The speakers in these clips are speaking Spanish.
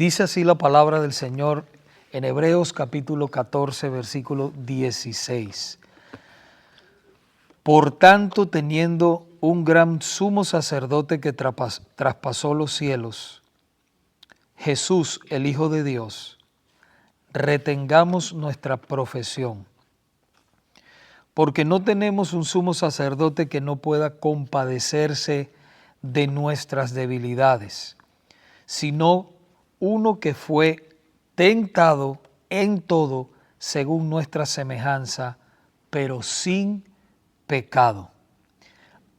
dice así la palabra del Señor en Hebreos capítulo 14, versículo 16. Por tanto, teniendo un gran sumo sacerdote que traspasó los cielos, Jesús, el Hijo de Dios, retengamos nuestra profesión, porque no tenemos un sumo sacerdote que no pueda compadecerse de nuestras debilidades, sino uno que fue tentado en todo según nuestra semejanza, pero sin pecado.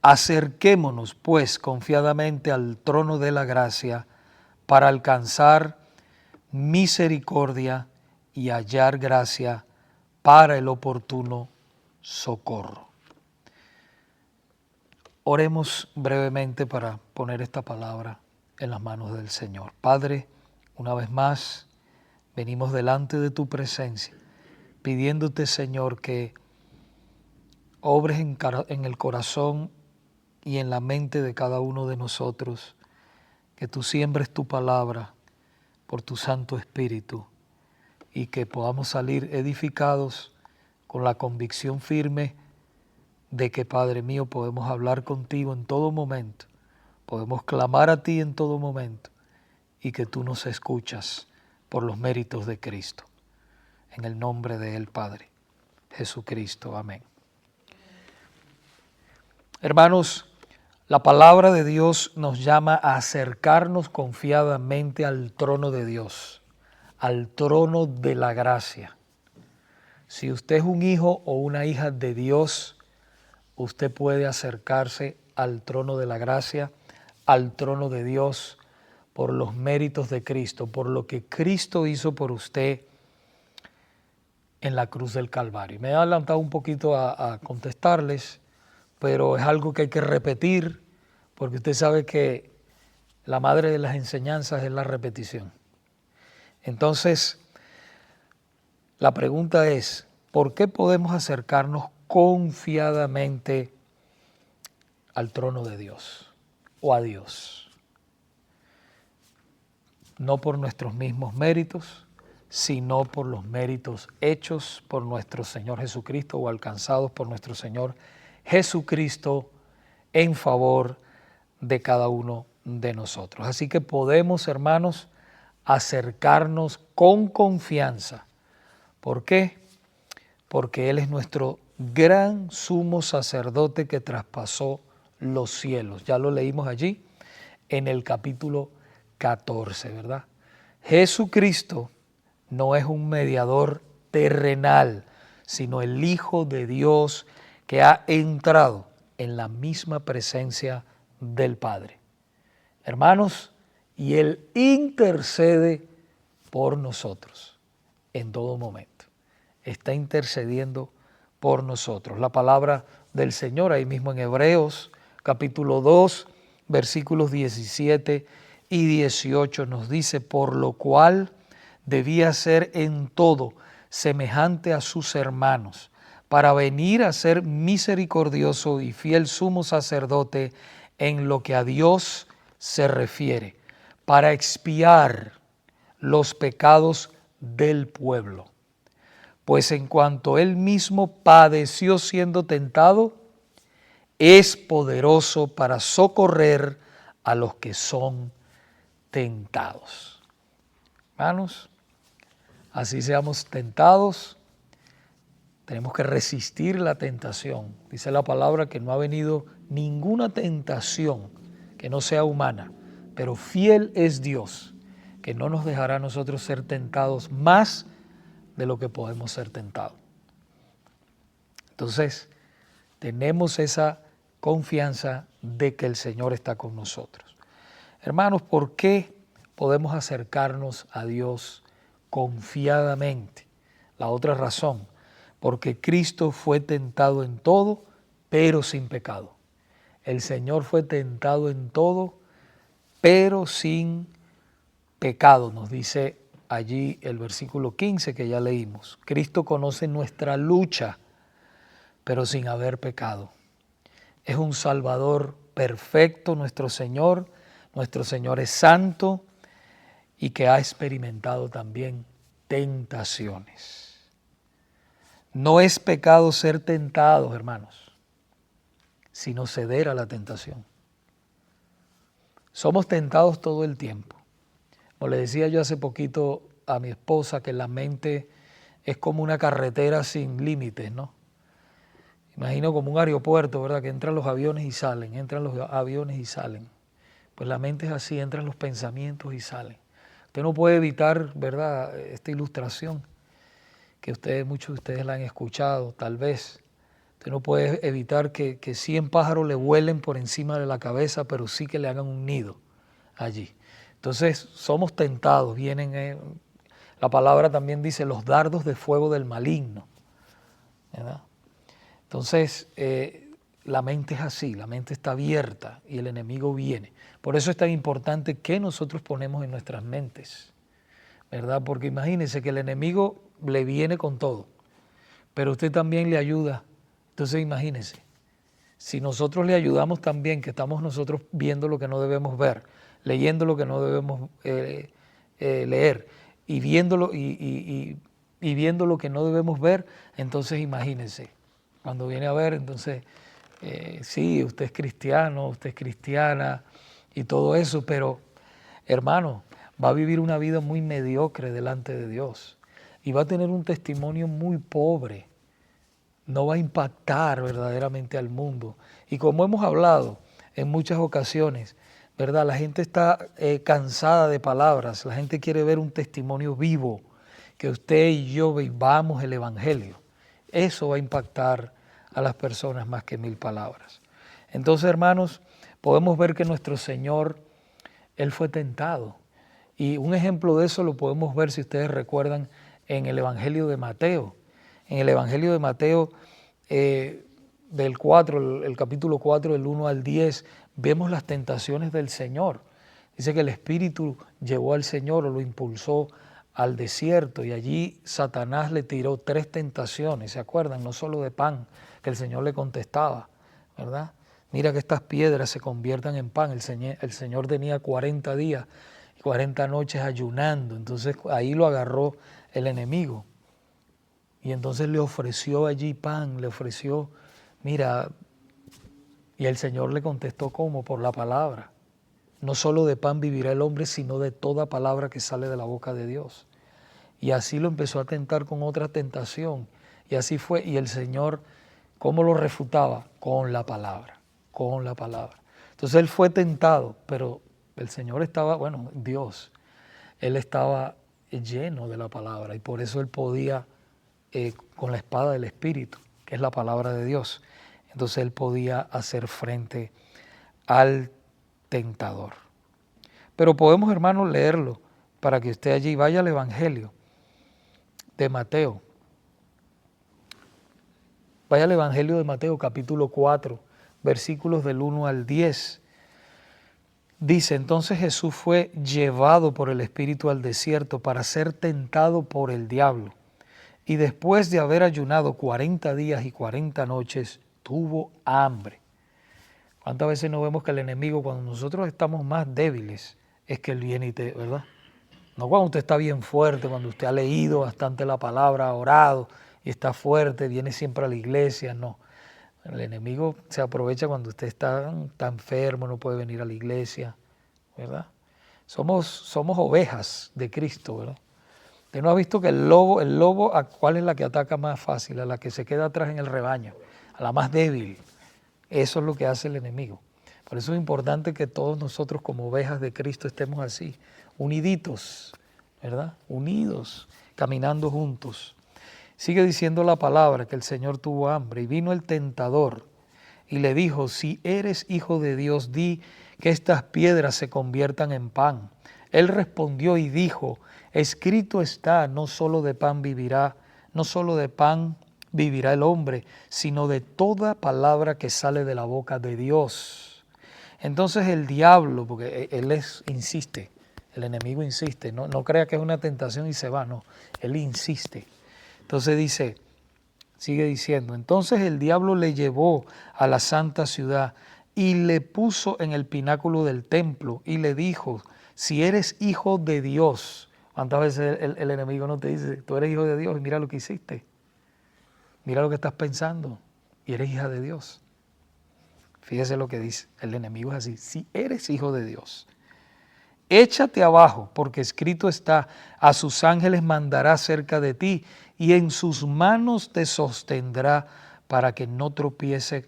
Acerquémonos, pues, confiadamente al trono de la gracia para alcanzar misericordia y hallar gracia para el oportuno socorro. Oremos brevemente para poner esta palabra en las manos del Señor. Padre, una vez más, venimos delante de tu presencia, pidiéndote, Señor, que obres en el corazón y en la mente de cada uno de nosotros, que tú siembres tu palabra por tu Santo Espíritu y que podamos salir edificados con la convicción firme de que, Padre mío, podemos hablar contigo en todo momento, podemos clamar a ti en todo momento y que tú nos escuchas por los méritos de Cristo. En el nombre de Él, Padre, Jesucristo. Amén. Hermanos, la palabra de Dios nos llama a acercarnos confiadamente al trono de Dios, al trono de la gracia. Si usted es un hijo o una hija de Dios, usted puede acercarse al trono de la gracia, al trono de Dios, por los méritos de Cristo, por lo que Cristo hizo por usted en la cruz del Calvario. Me he adelantado un poquito a contestarles, pero es algo que hay que repetir, porque usted sabe que la madre de las enseñanzas es la repetición. Entonces, la pregunta es, ¿por qué podemos acercarnos confiadamente al trono de Dios o a Dios? No por nuestros mismos méritos, sino por los méritos hechos por nuestro Señor Jesucristo o alcanzados por nuestro Señor Jesucristo en favor de cada uno de nosotros. Así que podemos, hermanos, acercarnos con confianza. ¿Por qué? Porque Él es nuestro gran sumo sacerdote que traspasó los cielos. Ya lo leímos allí en el capítulo 14, ¿verdad? Jesucristo no es un mediador terrenal, sino el Hijo de Dios que ha entrado en la misma presencia del Padre. Hermanos, y Él intercede por nosotros en todo momento. Está intercediendo por nosotros. La palabra del Señor ahí mismo en Hebreos capítulo 2, versículos 17 y 18 nos dice, por lo cual debía ser en todo semejante a sus hermanos, para venir a ser misericordioso y fiel sumo sacerdote en lo que a Dios se refiere, para expiar los pecados del pueblo. Pues en cuanto Él mismo padeció siendo tentado, es poderoso para socorrer a los que son tentados. Hermanos, así seamos tentados, tenemos que resistir la tentación. Dice la palabra que no ha venido ninguna tentación que no sea humana, pero fiel es Dios, que no nos dejará a nosotros ser tentados más de lo que podemos ser tentados. Entonces, tenemos esa confianza de que el Señor está con nosotros. Hermanos, ¿por qué podemos acercarnos a Dios confiadamente? La otra razón, porque Cristo fue tentado en todo, pero sin pecado. El Señor fue tentado en todo, pero sin pecado, nos dice allí el versículo 15 que ya leímos. Cristo conoce nuestra lucha, pero sin haber pecado. Es un Salvador perfecto nuestro Señor es santo y que ha experimentado también tentaciones. No es pecado ser tentados, hermanos, sino ceder a la tentación. Somos tentados todo el tiempo. Como le decía yo hace poquito a mi esposa, que la mente es como una carretera sin límites, ¿no? Imagino como un aeropuerto, ¿verdad? Que entran los aviones y salen, entran los aviones y salen. Pues la mente es así, entran los pensamientos y salen. Usted no puede evitar, ¿verdad?, esta ilustración, que muchos de ustedes la han escuchado, tal vez. Usted no puede evitar que 100 pájaros le vuelen por encima de la cabeza, pero sí que le hagan un nido allí. Entonces somos tentados, la palabra también dice los dardos de fuego del maligno, ¿verdad? Entonces la mente es así, la mente está abierta y el enemigo viene. Por eso es tan importante qué nosotros ponemos en nuestras mentes, ¿verdad? Porque imagínense que el enemigo le viene con todo, pero usted también le ayuda. Entonces imagínense, si nosotros le ayudamos también, que estamos nosotros viendo lo que no debemos ver, leyendo lo que no debemos leer y viendo viendo lo que no debemos ver, entonces imagínense, cuando viene a ver, entonces sí, usted es cristiano, usted es cristiana y todo eso, pero hermano, va a vivir una vida muy mediocre delante de Dios y va a tener un testimonio muy pobre. No va a impactar verdaderamente al mundo. Y como hemos hablado en muchas ocasiones, ¿verdad? La gente está cansada de palabras, la gente quiere ver un testimonio vivo, que usted y yo vivamos el Evangelio. Eso va a impactar a las personas más que 1000 palabras. Entonces, hermanos, podemos ver que nuestro Señor, Él fue tentado. Y un ejemplo de eso lo podemos ver, si ustedes recuerdan, en el Evangelio de Mateo. En el Evangelio de Mateo, del 4, el capítulo 4, del 1 al 10, vemos las tentaciones del Señor. Dice que el Espíritu llevó al Señor o lo impulsó al desierto y allí Satanás le tiró 3 tentaciones, ¿se acuerdan? No solo de pan, que el Señor le contestaba, ¿verdad? Mira que estas piedras se conviertan en pan. El Señor tenía 40 días y 40 noches ayunando, entonces ahí lo agarró el enemigo. Y entonces le ofreció allí pan, le ofreció, mira, y el Señor le contestó ¿cómo? Por la palabra. No solo de pan vivirá el hombre, sino de toda palabra que sale de la boca de Dios. Y así lo empezó a tentar con otra tentación. Y así fue. Y el Señor, ¿cómo lo refutaba? Con la palabra, con la palabra. Entonces él fue tentado, pero el Señor estaba, Dios, él estaba lleno de la palabra y por eso él podía, con la espada del Espíritu, que es la palabra de Dios, entonces él podía hacer frente al tentador. Pero podemos, hermanos, leerlo para que usted allí vaya al Evangelio de Mateo. Vaya al Evangelio de Mateo, capítulo 4, versículos del 1 al 10. Dice, entonces Jesús fue llevado por el Espíritu al desierto para ser tentado por el diablo. Y después de haber ayunado 40 días y 40 noches, tuvo hambre. ¿Cuántas veces no vemos que el enemigo, cuando nosotros estamos más débiles, es que él viene y te, ¿verdad? No cuando usted está bien fuerte, cuando usted ha leído bastante la palabra, ha orado y está fuerte, viene siempre a la iglesia, no. El enemigo se aprovecha cuando usted está enfermo, no puede venir a la iglesia, ¿verdad? Somos ovejas de Cristo, ¿verdad? Usted no ha visto que el lobo, ¿a cuál es la que ataca más fácil? A la que se queda atrás en el rebaño, a la más débil. Eso es lo que hace el enemigo. Por eso es importante que todos nosotros como ovejas de Cristo estemos así, uniditos, ¿verdad? Unidos, caminando juntos. Sigue diciendo la palabra que el Señor tuvo hambre y vino el tentador y le dijo, si eres hijo de Dios, di que estas piedras se conviertan en pan. Él respondió y dijo, escrito está, no solo de pan vivirá el hombre, sino de toda palabra que sale de la boca de Dios. Entonces el diablo, porque insiste, el enemigo insiste, no crea que es una tentación y se va, no, él insiste. Entonces sigue diciendo, entonces el diablo le llevó a la santa ciudad y le puso en el pináculo del templo y le dijo, Si eres hijo de Dios, ¿cuántas veces el enemigo no te dice, tú eres hijo de Dios y mira lo que hiciste? Mira lo que estás pensando y eres hija de Dios. Fíjese lo que dice, el enemigo es así, si eres hijo de Dios, échate abajo, porque escrito está, a sus ángeles mandará cerca de ti y en sus manos te sostendrá para que no tropiece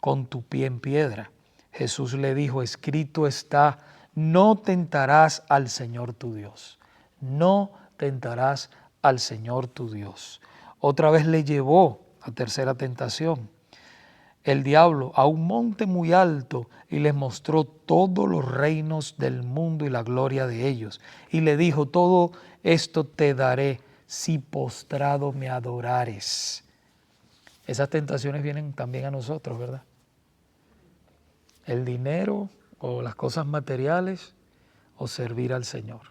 con tu pie en piedra. Jesús le dijo, escrito está, no tentarás al Señor tu Dios. No tentarás al Señor tu Dios. Otra vez le llevó a tercera tentación el diablo a un monte muy alto y les mostró todos los reinos del mundo y la gloria de ellos. Y le dijo, todo esto te daré si postrado me adorares. Esas tentaciones vienen también a nosotros, ¿verdad? El dinero o las cosas materiales o servir al Señor.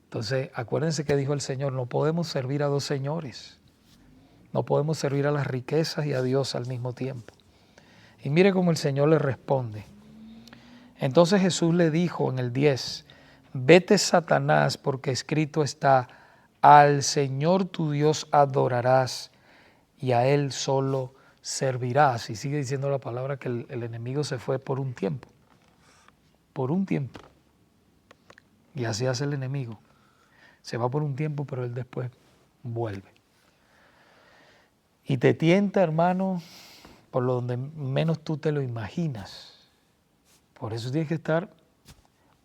Entonces, acuérdense que dijo el Señor, no podemos servir a dos señores. No podemos servir a las riquezas y a Dios al mismo tiempo. Y mire cómo el Señor le responde. Entonces Jesús le dijo en el 10, vete Satanás, porque escrito está, al Señor tu Dios adorarás y a Él solo servirás. Y sigue diciendo la palabra que el enemigo se fue por un tiempo. Por un tiempo. Y así hace el enemigo. Se va por un tiempo, pero Él después vuelve. Y te tienta, hermano, por lo donde menos tú te lo imaginas. Por eso tienes que estar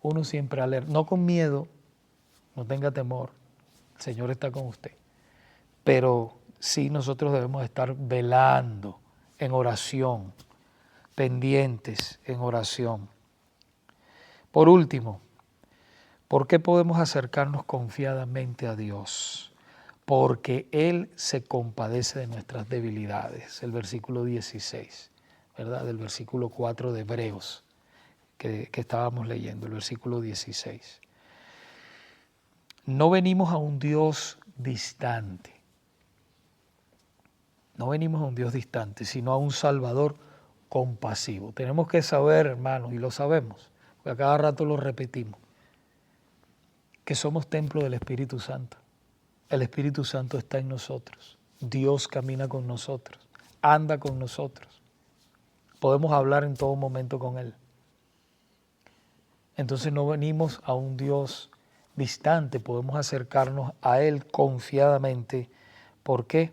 uno siempre alerta, no con miedo, no tenga temor, el Señor está con usted. Pero sí nosotros debemos estar velando en oración, pendientes en oración. Por último, ¿por qué podemos acercarnos confiadamente a Dios? Porque Él se compadece de nuestras debilidades. El versículo 16, ¿verdad? Del versículo 4 de Hebreos. Que estábamos leyendo, el versículo 16. No venimos a un Dios distante, no venimos a un Dios distante, sino a un Salvador compasivo. Tenemos que saber, hermanos, y lo sabemos, porque a cada rato lo repetimos, que somos templo del Espíritu Santo. El Espíritu Santo está en nosotros, Dios camina con nosotros, anda con nosotros. Podemos hablar en todo momento con Él. Entonces no venimos a un Dios distante, podemos acercarnos a Él confiadamente. ¿Por qué?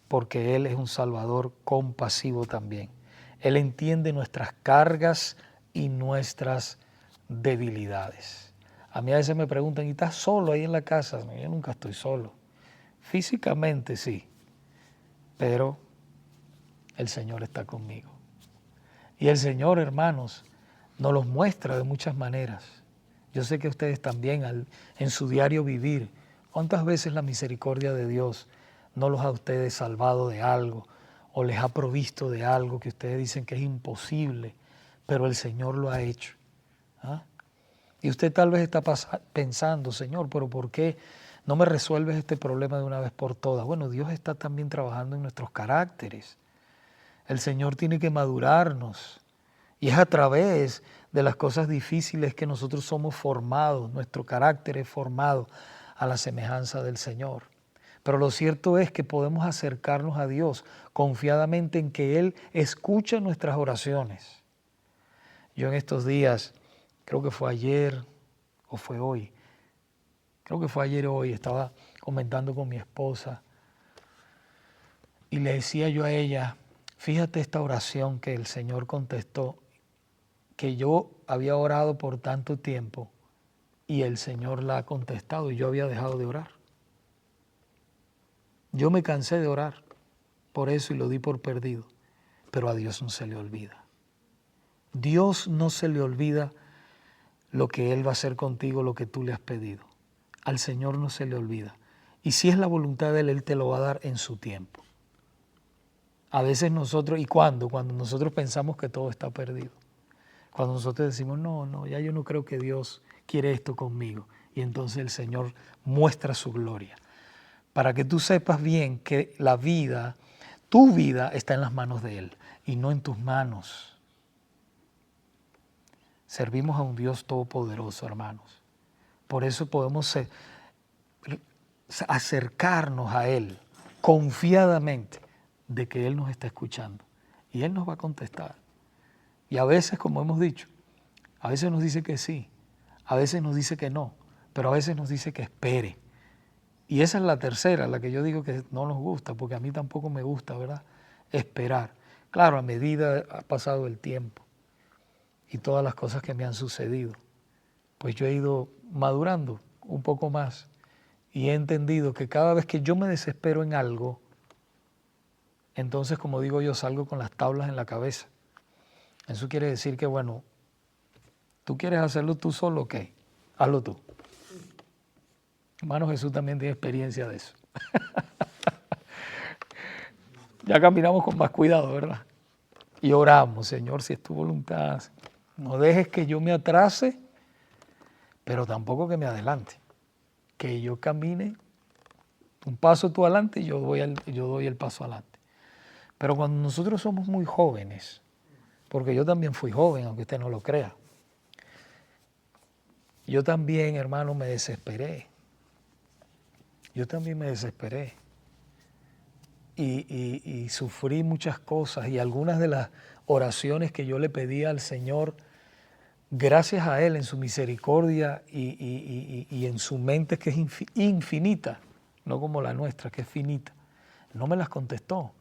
Porque Él es un Salvador compasivo también. Él entiende nuestras cargas y nuestras debilidades. A mí a veces me preguntan, ¿y estás solo ahí en la casa? No, yo nunca estoy solo. Físicamente sí, pero el Señor está conmigo. Y el Señor, hermanos, nos los muestra de muchas maneras. Yo sé que ustedes también en su diario vivir, ¿cuántas veces la misericordia de Dios no los ha ustedes salvado de algo o les ha provisto de algo que ustedes dicen que es imposible, pero el Señor lo ha hecho? ¿Ah? Y usted tal vez está pensando, Señor, pero ¿por qué no me resuelves este problema de una vez por todas? Bueno, Dios está también trabajando en nuestros caracteres. El Señor tiene que madurarnos. Y es a través de las cosas difíciles que nosotros somos formados, nuestro carácter es formado a la semejanza del Señor. Pero lo cierto es que podemos acercarnos a Dios confiadamente en que Él escucha nuestras oraciones. Yo en estos días, creo que fue ayer o fue hoy, creo que fue ayer o hoy, estaba comentando con mi esposa y le decía yo a ella, fíjate esta oración que el Señor contestó, que yo había orado por tanto tiempo y el Señor la ha contestado y yo había dejado de orar. Yo me cansé de orar por eso y lo di por perdido, pero a Dios no se le olvida. Dios no se le olvida lo que Él va a hacer contigo, lo que tú le has pedido. Al Señor no se le olvida. Y si es la voluntad de Él te lo va a dar en su tiempo. A veces nosotros, ¿y cuándo? Cuando nosotros pensamos que todo está perdido. Cuando nosotros decimos, no, ya yo no creo que Dios quiere esto conmigo. Y entonces el Señor muestra su gloria. Para que tú sepas bien que la vida, tu vida está en las manos de Él y no en tus manos. Servimos a un Dios todopoderoso, hermanos. Por eso podemos acercarnos a Él confiadamente de que Él nos está escuchando. Y Él nos va a contestar. Y a veces, como hemos dicho, a veces nos dice que sí, a veces nos dice que no, pero a veces nos dice que espere. Y esa es la tercera, la que yo digo que no nos gusta, porque a mí tampoco me gusta, ¿verdad? Esperar. Claro, a medida ha pasado el tiempo y todas las cosas que me han sucedido, pues yo he ido madurando un poco más y he entendido que cada vez que yo me desespero en algo, entonces, como digo yo, salgo con las tablas en la cabeza. Eso quiere decir que, bueno, ¿tú quieres hacerlo tú solo? Ok, hazlo tú. Hermano, Jesús también tiene experiencia de eso. Ya caminamos con más cuidado, ¿verdad? Y oramos, Señor, si es tu voluntad, no dejes que yo me atrase, pero tampoco que me adelante. Que yo camine un paso tú adelante y yo doy el paso adelante. Pero cuando nosotros somos muy jóvenes, porque yo también fui joven, aunque usted no lo crea, yo también, hermano, me desesperé. Yo también me desesperé. Y sufrí muchas cosas y algunas de las oraciones que yo le pedía al Señor, gracias a Él en su misericordia y en su mente que es infinita, no como la nuestra que es finita, no me las contestó.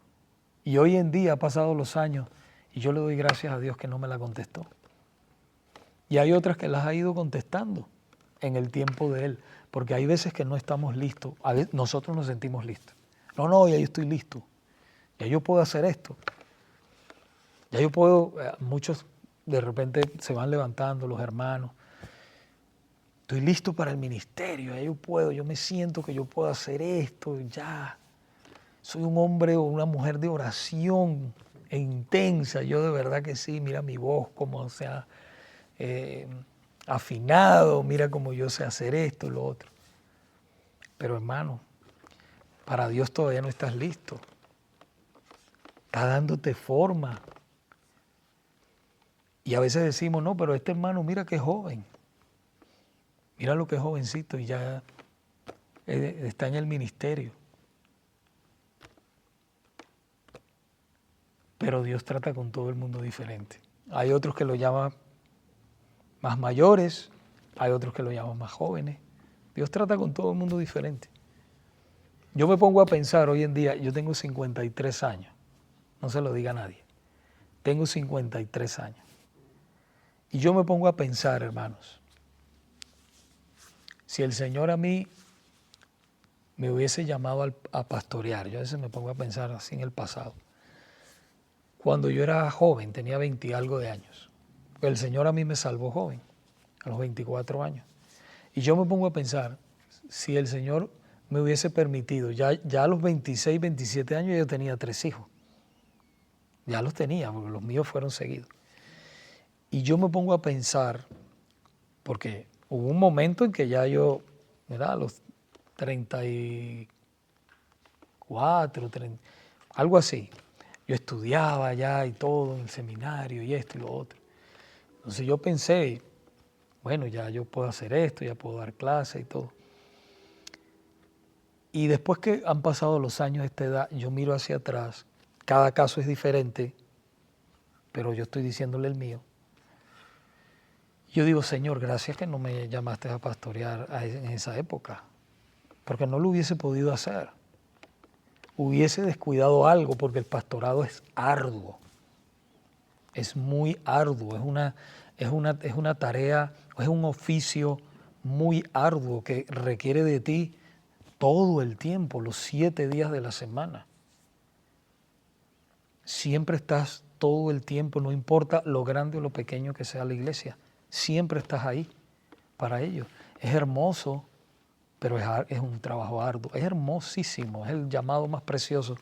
Y hoy en día, ha pasado los años, y yo le doy gracias a Dios que no me la contestó. Y hay otras que las ha ido contestando en el tiempo de Él, porque hay veces que no estamos listos, a veces nosotros nos sentimos listos. No, ya yo estoy listo, ya yo puedo hacer esto, ya yo puedo, muchos de repente se van levantando los hermanos, estoy listo para el ministerio, ya yo puedo, yo me siento que yo puedo hacer esto, ya, soy un hombre o una mujer de oración intensa, yo de verdad que sí, mira mi voz como se ha afinado, mira cómo yo sé hacer esto y lo otro. Pero hermano, para Dios todavía no estás listo. Está dándote forma. Y a veces decimos, no, pero este hermano, mira qué joven. Mira lo que es jovencito y ya está en el ministerio. Pero Dios trata con todo el mundo diferente. Hay otros que lo llaman más mayores, hay otros que lo llaman más jóvenes. Dios trata con todo el mundo diferente. Yo me pongo a pensar hoy en día, yo tengo 53 años, no se lo diga a nadie, tengo 53 años. Y yo me pongo a pensar, hermanos, si el Señor a mí me hubiese llamado a pastorear, yo a veces me pongo a pensar así en el pasado, cuando yo era joven, tenía 20 y algo de años, el Señor a mí me salvó joven, a los 24 años. Y yo me pongo a pensar, si el Señor me hubiese permitido, ya a los 26, 27 años yo tenía 3 hijos. Ya los tenía, porque los míos fueron seguidos. Y yo me pongo a pensar, porque hubo un momento en que ya yo, ¿verdad? A los 34, 30, algo así. Yo estudiaba ya y todo en el seminario y esto y lo otro. Entonces yo pensé, bueno, ya yo puedo hacer esto, ya puedo dar clases y todo. Y después que han pasado los años de esta edad, yo miro hacia atrás, cada caso es diferente, pero yo estoy diciéndole el mío. Yo digo, Señor, gracias que no me llamaste a pastorear en esa época, porque no lo hubiese podido hacer. Hubiese descuidado algo, porque el pastorado es arduo, es muy arduo, es una tarea, es un oficio muy arduo que requiere de ti todo el tiempo, los 7 días de la semana. Siempre estás todo el tiempo, no importa lo grande o lo pequeño que sea la iglesia, siempre estás ahí para ellos. Es hermoso, pero es un trabajo arduo. Es hermosísimo, es el llamado más precioso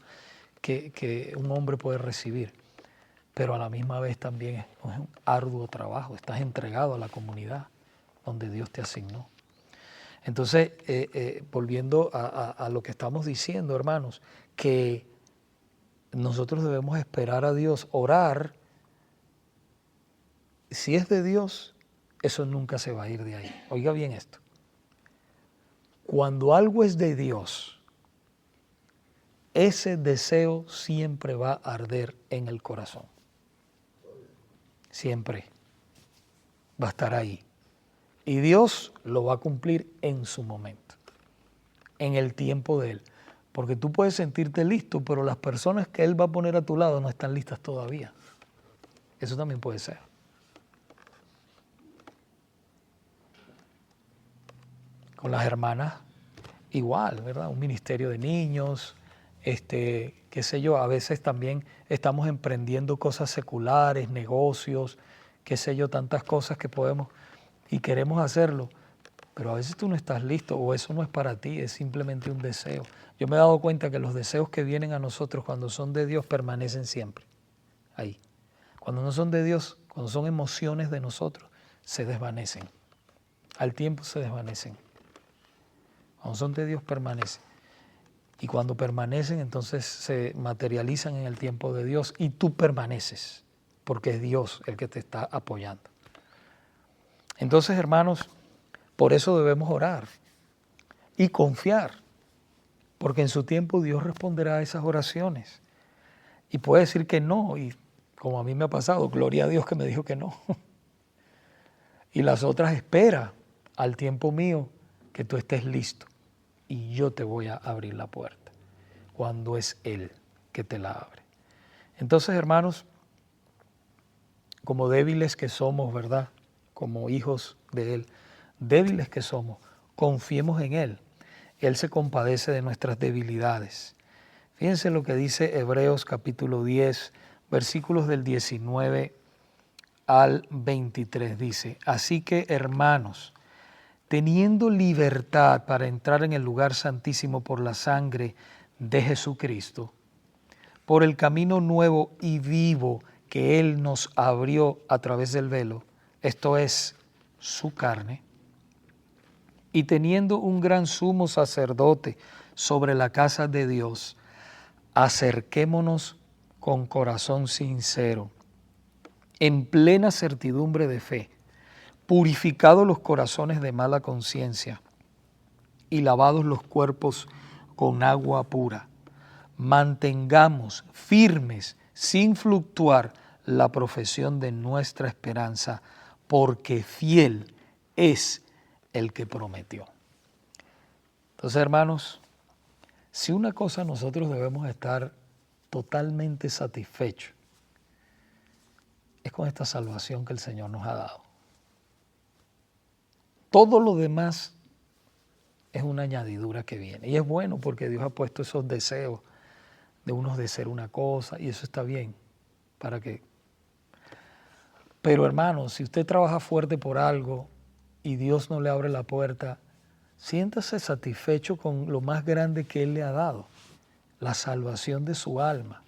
que un hombre puede recibir. Pero a la misma vez también es un arduo trabajo. Estás entregado a la comunidad donde Dios te asignó. Entonces, volviendo a lo que estamos diciendo, hermanos, que nosotros debemos esperar a Dios, orar. Si es de Dios, eso nunca se va a ir de ahí. Oiga bien esto. Cuando algo es de Dios, ese deseo siempre va a arder en el corazón. Siempre va a estar ahí. Y Dios lo va a cumplir en su momento, en el tiempo de Él. Porque tú puedes sentirte listo, pero las personas que Él va a poner a tu lado no están listas todavía. Eso también puede ser. Con las hermanas, igual, ¿verdad? Un ministerio de niños, qué sé yo, a veces también estamos emprendiendo cosas seculares, negocios, qué sé yo, tantas cosas que podemos y queremos hacerlo, pero a veces tú no estás listo o eso no es para ti, es simplemente un deseo. Yo me he dado cuenta que los deseos que vienen a nosotros cuando son de Dios permanecen siempre ahí. Cuando no son de Dios, cuando son emociones de nosotros, se desvanecen. Al tiempo se desvanecen. Cuando son de Dios permanecen. Y cuando permanecen, entonces se materializan en el tiempo de Dios y tú permaneces, porque es Dios el que te está apoyando. Entonces, hermanos, por eso debemos orar y confiar, porque en su tiempo Dios responderá a esas oraciones. Y puede decir que no, y como a mí me ha pasado, gloria a Dios que me dijo que no. Y las otras espera al tiempo mío que tú estés listo y yo te voy a abrir la puerta cuando es Él que te la abre. Entonces, hermanos, como débiles que somos, ¿verdad? Como hijos de Él, débiles que somos, confiemos en Él. Él se compadece de nuestras debilidades. Fíjense lo que dice Hebreos capítulo 10, versículos del 19 al 23. Dice, así que hermanos, teniendo libertad para entrar en el lugar santísimo por la sangre de Jesucristo, por el camino nuevo y vivo que Él nos abrió a través del velo, esto es, su carne, y teniendo un gran sumo sacerdote sobre la casa de Dios, acerquémonos con corazón sincero, en plena certidumbre de fe, purificados los corazones de mala conciencia y lavados los cuerpos con agua pura. Mantengamos firmes, sin fluctuar, la profesión de nuestra esperanza, porque fiel es el que prometió. Entonces, hermanos, si una cosa nosotros debemos estar totalmente satisfechos, es con esta salvación que el Señor nos ha dado. Todo lo demás es una añadidura que viene. Y es bueno porque Dios ha puesto esos deseos de unos de ser una cosa y eso está bien. ¿Para qué? Pero hermano, si usted trabaja fuerte por algo y Dios no le abre la puerta, siéntase satisfecho con lo más grande que Él le ha dado, la salvación de su alma.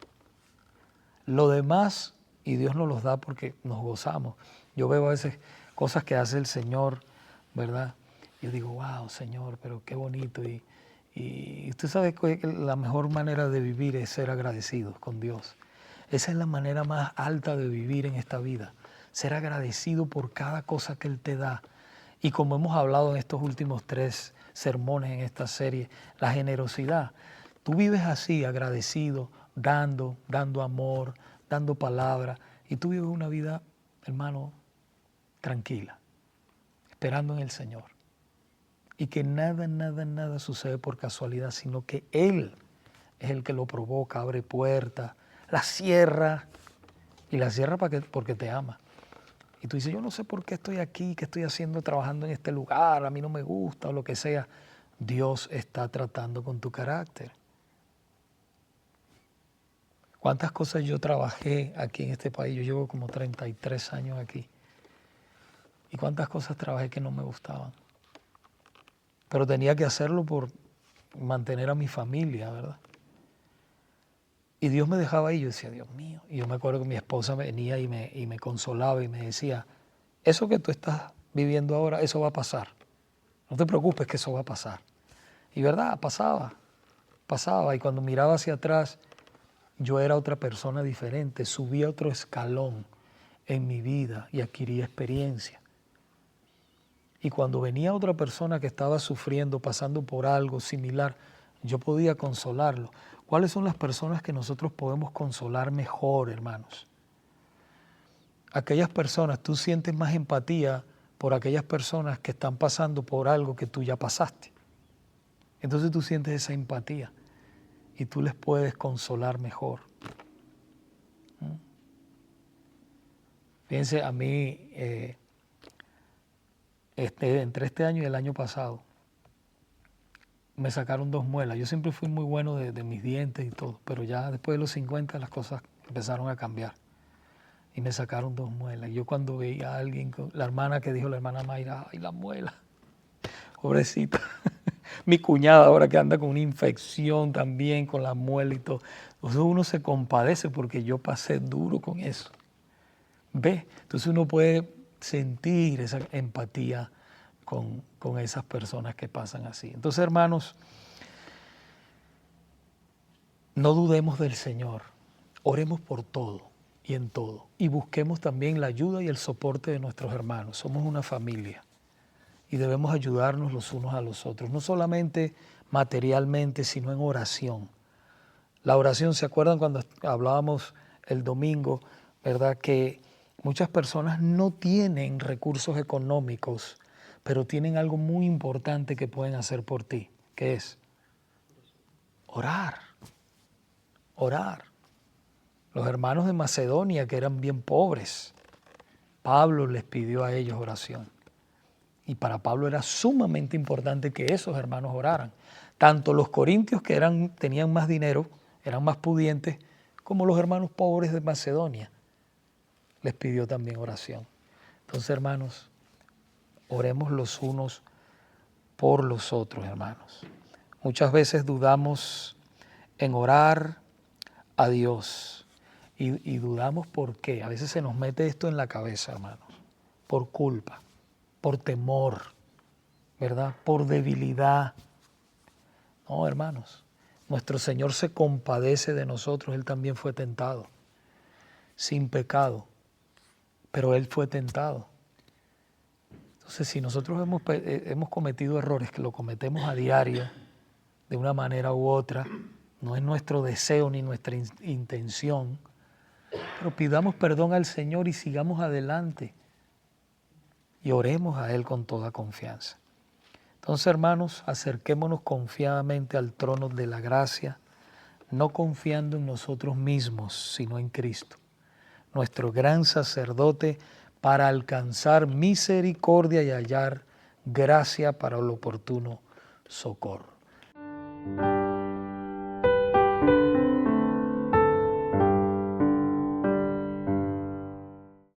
Lo demás, y Dios nos los da porque nos gozamos. Yo veo a veces cosas que hace el Señor, ¿verdad? Yo digo, wow, Señor, pero qué bonito. Y usted sabe que la mejor manera de vivir es ser agradecidos con Dios. Esa es la manera más alta de vivir en esta vida. Ser agradecido por cada cosa que Él te da. Y como hemos hablado en estos últimos 3 sermones en esta serie, la generosidad. Tú vives así, agradecido, dando amor, dando palabra. Y tú vives una vida, hermano, tranquila, esperando en el Señor. Y que nada sucede por casualidad, sino que Él es el que lo provoca, abre puertas, la cierra. Y la cierra porque te ama. Y tú dices, yo no sé por qué estoy aquí, qué estoy haciendo trabajando en este lugar, a mí no me gusta o lo que sea. Dios está tratando con tu carácter. ¿Cuántas cosas yo trabajé aquí en este país? Yo llevo como 33 años aquí. ¿Y cuántas cosas trabajé que no me gustaban? Pero tenía que hacerlo por mantener a mi familia, ¿verdad? Y Dios me dejaba ahí, yo decía, Dios mío. Y yo me acuerdo que mi esposa venía y me consolaba y me decía, eso que tú estás viviendo ahora, eso va a pasar. No te preocupes que eso va a pasar. Y verdad, pasaba. Y cuando miraba hacia atrás, yo era otra persona diferente, subía otro escalón en mi vida y adquirí experiencia. Y cuando venía otra persona que estaba sufriendo, pasando por algo similar, yo podía consolarlo. ¿Cuáles son las personas que nosotros podemos consolar mejor, hermanos? Aquellas personas, tú sientes más empatía por aquellas personas que están pasando por algo que tú ya pasaste. Entonces tú sientes esa empatía y tú les puedes consolar mejor. Fíjense, a mí, entre este año y el año pasado, me sacaron 2 muelas. Yo siempre fui muy bueno de mis dientes y todo, pero ya después de los 50 las cosas empezaron a cambiar. Y me sacaron 2 muelas. Yo cuando veía a alguien, la hermana que dijo la hermana Mayra, ay, la muela, pobrecita. Mi cuñada ahora que anda con una infección también, con la muela y todo. Entonces uno se compadece porque yo pasé duro con eso. ¿Ves? Entonces uno puede sentir esa empatía con esas personas que pasan así. Entonces, hermanos, no dudemos del Señor. Oremos por todo y en todo. Y busquemos también la ayuda y el soporte de nuestros hermanos. Somos una familia y debemos ayudarnos los unos a los otros. No solamente materialmente, sino en oración. La oración, ¿se acuerdan cuando hablábamos el domingo, verdad? Que muchas personas no tienen recursos económicos, pero tienen algo muy importante que pueden hacer por ti, que es orar. Orar. Los hermanos de Macedonia, que eran bien pobres, Pablo les pidió a ellos oración. Y para Pablo era sumamente importante que esos hermanos oraran. Tanto los corintios, que tenían más dinero, eran más pudientes, como los hermanos pobres de Macedonia, les pidió también oración. Entonces, hermanos, oremos los unos por los otros, hermanos. Muchas veces dudamos en orar a Dios y dudamos por qué. A veces se nos mete esto en la cabeza, hermanos, por culpa, por temor, ¿verdad? Por debilidad. No, hermanos, nuestro Señor se compadece de nosotros. Él también fue tentado, sin pecado, pero Él fue tentado. Entonces, si nosotros hemos cometido errores, que lo cometemos a diario, de una manera u otra, no es nuestro deseo ni nuestra intención, pero pidamos perdón al Señor y sigamos adelante y oremos a Él con toda confianza. Entonces, hermanos, acerquémonos confiadamente al trono de la gracia, no confiando en nosotros mismos, sino en Cristo, nuestro gran sacerdote, para alcanzar misericordia y hallar gracia para el oportuno socorro.